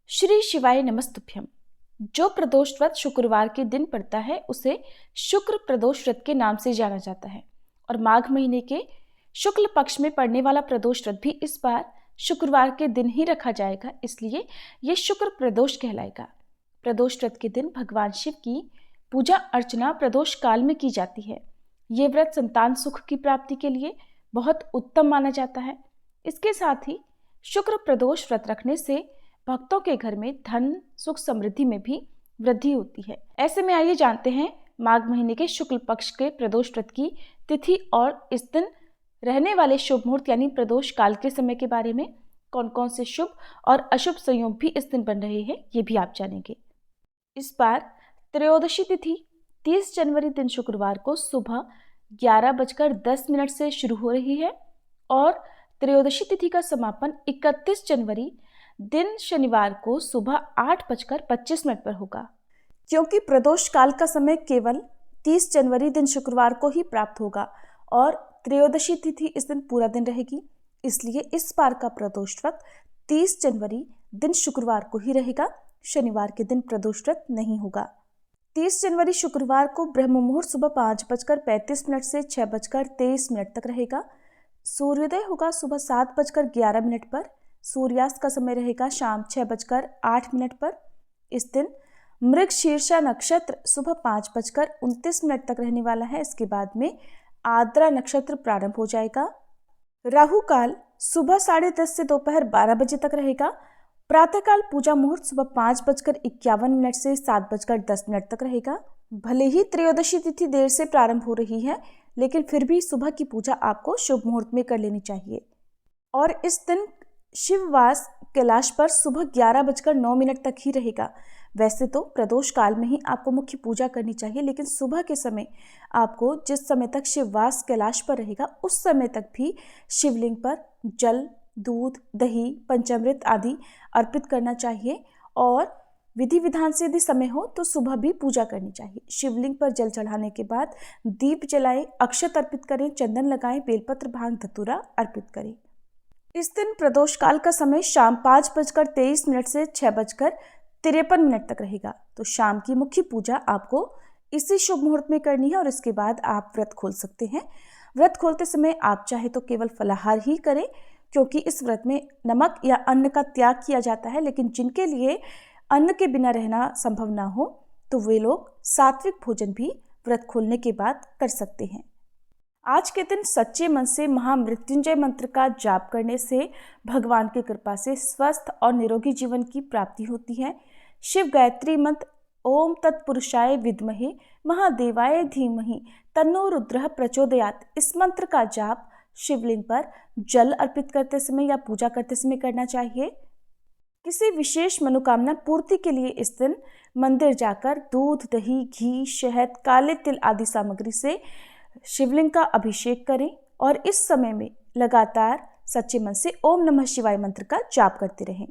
श्री शिवाय नमस्तुभ्यम। जो प्रदोष व्रत शुक्रवार के दिन पड़ता है उसे शुक्र प्रदोष व्रत के नाम से जाना जाता है और माघ महीने के शुक्ल पक्ष में पड़ने वाला प्रदोष व्रत भी इस बार शुक्रवार के दिन ही रखा जाएगा, इसलिए ये शुक्र प्रदोष कहलाएगा। प्रदोष व्रत के दिन भगवान शिव की पूजा अर्चना प्रदोष काल में की जाती है। ये व्रत संतान सुख की प्राप्ति के लिए बहुत उत्तम माना जाता है। इसके साथ ही शुक्र प्रदोष व्रत रखने से भक्तों के घर में धन सुख समृद्धि में भी वृद्धि होती है। ऐसे में आइए जानते हैं माघ महीने के शुक्ल पक्ष के प्रदोष व्रत की तिथि और इस दिन रहने वाले शुभ मुहूर्त यानी प्रदोष काल के समय के बारे में। कौन कौन से शुभ और अशुभ संयोग भी इस दिन बन रहे हैं ये भी आप जानेंगे। इस बार त्रयोदशी तिथि 30 जनवरी दिन शुक्रवार को सुबह 11:10 से शुरू हो रही है और त्रयोदशी तिथि का समापन 31 जनवरी दिन शनिवार को सुबह 8:25 पर होगा। क्योंकि प्रदोष काल का समय केवल 30 जनवरी दिन शुक्रवार को ही प्राप्त होगा और त्रयोदशी तिथि इस दिन पूरा दिन रहेगी, इसलिए इस बार का प्रदोष व्रत 30 जनवरी दिन शुक्रवार को ही रहेगा। शनिवार के दिन प्रदोष व्रत नहीं होगा। 30 जनवरी शुक्रवार को ब्रह्म मुहूर्त सुबह 5:35 से 6:23 तक रहेगा। सूर्योदय होगा सुबह 7:11 पर। सूर्यास्त का समय रहेगा शाम 6:08 पर। इस दिन मृगशीर्षा नक्षत्र सुबह 5:29 तक रहने वाला है। इसके बाद में आद्रा नक्षत्र प्रारंभ हो जाएगा। राहु काल सुबह 10:30 से दोपहर 12 बजे तक रहेगा। प्रातःकाल पूजा मुहूर्त सुबह 5:51 से 7:10 तक रहेगा। भले ही त्रयोदशी तिथि देर से प्रारंभ हो रही है, लेकिन फिर भी सुबह की पूजा आपको शुभ मुहूर्त में कर लेनी चाहिए। और इस दिन शिववास कैलाश पर सुबह 11:09 तक ही रहेगा। वैसे तो प्रदोष काल में ही आपको मुख्य पूजा करनी चाहिए, लेकिन सुबह के समय आपको जिस समय तक शिववास कैलाश पर रहेगा उस समय तक भी शिवलिंग पर जल, दूध, दही, पंचामृत आदि अर्पित करना चाहिए और विधि विधान से यदि समय हो तो सुबह भी पूजा करनी चाहिए। शिवलिंग पर जल चढ़ाने के बाद दीप जलाएं, अक्षत अर्पित करें, चंदन लगाएं, बेलपत्र, भांग, धतूरा अर्पित करें। इस दिन प्रदोष काल का समय शाम 5:23 से 6:53 तक रहेगा। तो शाम की मुख्य पूजा आपको इसी शुभ मुहूर्त में करनी है और इसके बाद आप व्रत खोल सकते हैं। व्रत खोलते समय आप चाहे तो केवल फलाहार ही करें, क्योंकि इस व्रत में नमक या अन्न का त्याग किया जाता है। लेकिन जिनके लिए अन्न के बिना रहना संभव ना हो तो वे लोग सात्विक भोजन भी व्रत खोलने के बाद कर सकते हैं। आज के दिन सच्चे मन से महामृत्युंजय मंत्र का जाप करने से भगवान की कृपा से स्वस्थ और निरोगी जीवन की प्राप्ति होती है। शिव गायत्री मंत्र ओम तत्पुरुषाय विद्महे महादेवाय धीमहि तन्नो रुद्रः प्रचोदयात्, इस मंत्र का जाप शिवलिंग पर जल अर्पित करते समय या पूजा करते समय करना चाहिए। किसी विशेष मनोकामना पूर्ति के लिए इस दिन मंदिर जाकर दूध, दही, घी, शहद, काले तिल आदि सामग्री से शिवलिंग का अभिषेक करें और इस समय में लगातार सच्चे मन से ओम नमः शिवाय मंत्र का जाप करते रहें।